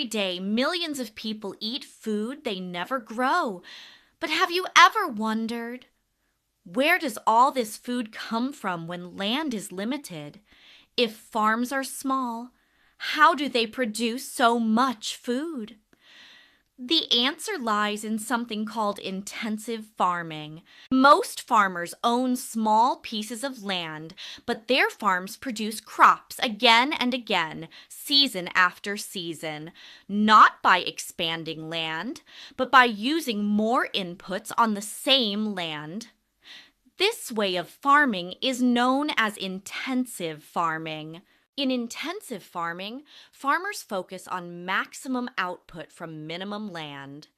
day, millions of people eat food they never grow. But have you ever wondered, where does all this food come from when land is limited? If farms are small, how do they produce so much food? The answer lies in something called intensive farming. Most farmers own small pieces of land, but their farms produce crops again and again, season after season, not by expanding land, but by using more inputs on the same land. This way of farming is known as intensive farming. In intensive farming, farmers focus on maximum output from minimum land.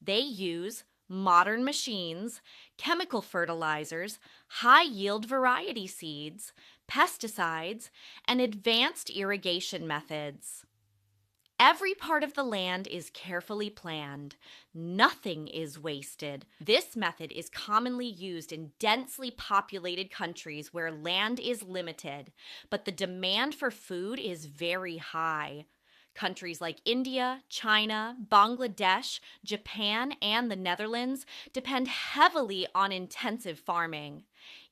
They use modern machines, chemical fertilizers, high-yield variety seeds, pesticides, and advanced irrigation methods. Every part of the land is carefully planned. Nothing is wasted. This method is commonly used in densely populated countries where land is limited, but the demand for food is very high. Countries like India, China, Bangladesh, Japan, and the Netherlands depend heavily on intensive farming.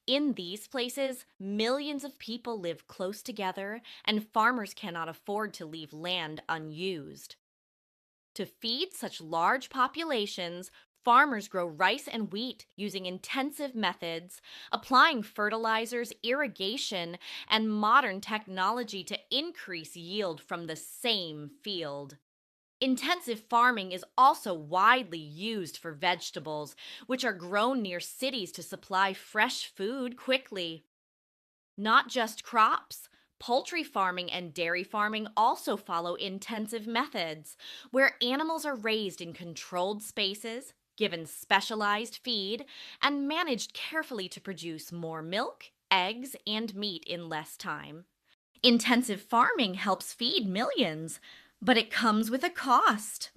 In these places, millions of people live close together, and farmers cannot afford to leave land unused. To feed such large populations, farmers grow rice and wheat using intensive methods, applying fertilizers, irrigation, and modern technology to increase yield from the same field. Intensive farming is also widely used for vegetables, which are grown near cities to supply fresh food quickly. Not just crops, poultry farming and dairy farming also follow intensive methods, where animals are raised in controlled spaces, given specialized feed, and managed carefully to produce more milk, eggs, and meat in less time. Intensive farming helps feed millions, but it comes with a cost.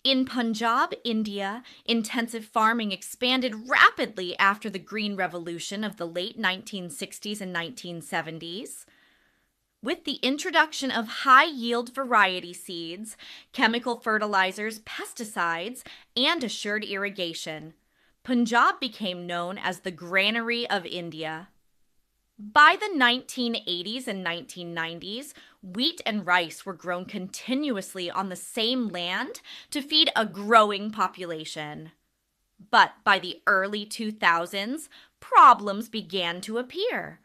In Punjab, India, intensive farming expanded rapidly after the Green Revolution of the late 1960s and 1970s. With the introduction of high-yield variety seeds, chemical fertilizers, pesticides, and assured irrigation, Punjab became known as the Granary of India. By the 1980s and 1990s, wheat and rice were grown continuously on the same land to feed a growing population. But by the early 2000s, problems began to appear.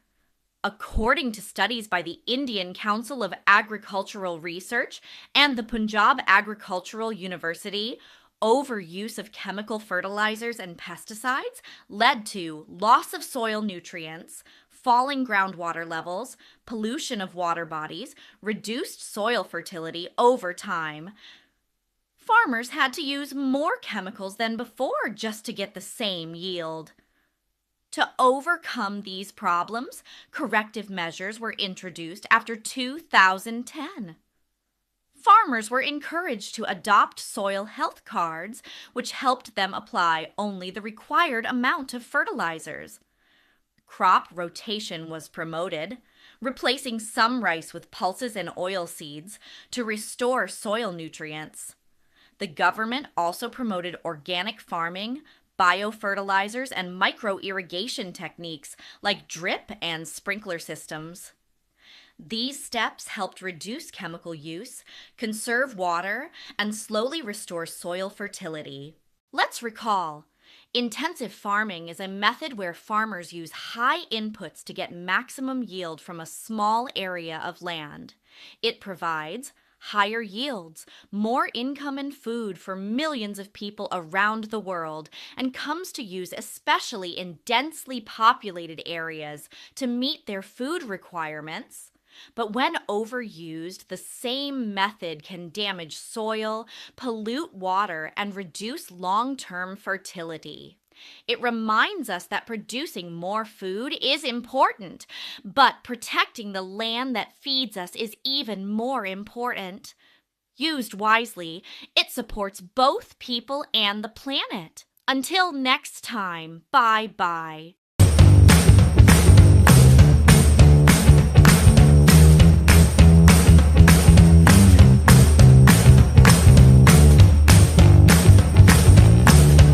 According to studies by the Indian Council of Agricultural Research and the Punjab Agricultural University, overuse of chemical fertilizers and pesticides led to loss of soil nutrients, falling groundwater levels, pollution of water bodies, reduced soil fertility over time. Farmers had to use more chemicals than before just to get the same yield. To overcome these problems, corrective measures were introduced after 2010. Farmers were encouraged to adopt soil health cards, which helped them apply only the required amount of fertilizers. Crop rotation was promoted, replacing some rice with pulses and oil seeds to restore soil nutrients. The government also promoted organic farming, biofertilizers, and micro-irrigation techniques like drip and sprinkler systems. These steps helped reduce chemical use, conserve water, and slowly restore soil fertility. Let's recall, intensive farming is a method where farmers use high inputs to get maximum yield from a small area of land. It provides higher yields, more income and food for millions of people around the world, and comes to use especially in densely populated areas to meet their food requirements. But when overused, the same method can damage soil, pollute water, and reduce long-term fertility. It reminds us that producing more food is important, but protecting the land that feeds us is even more important. Used wisely, it supports both people and the planet. Until next time, bye-bye.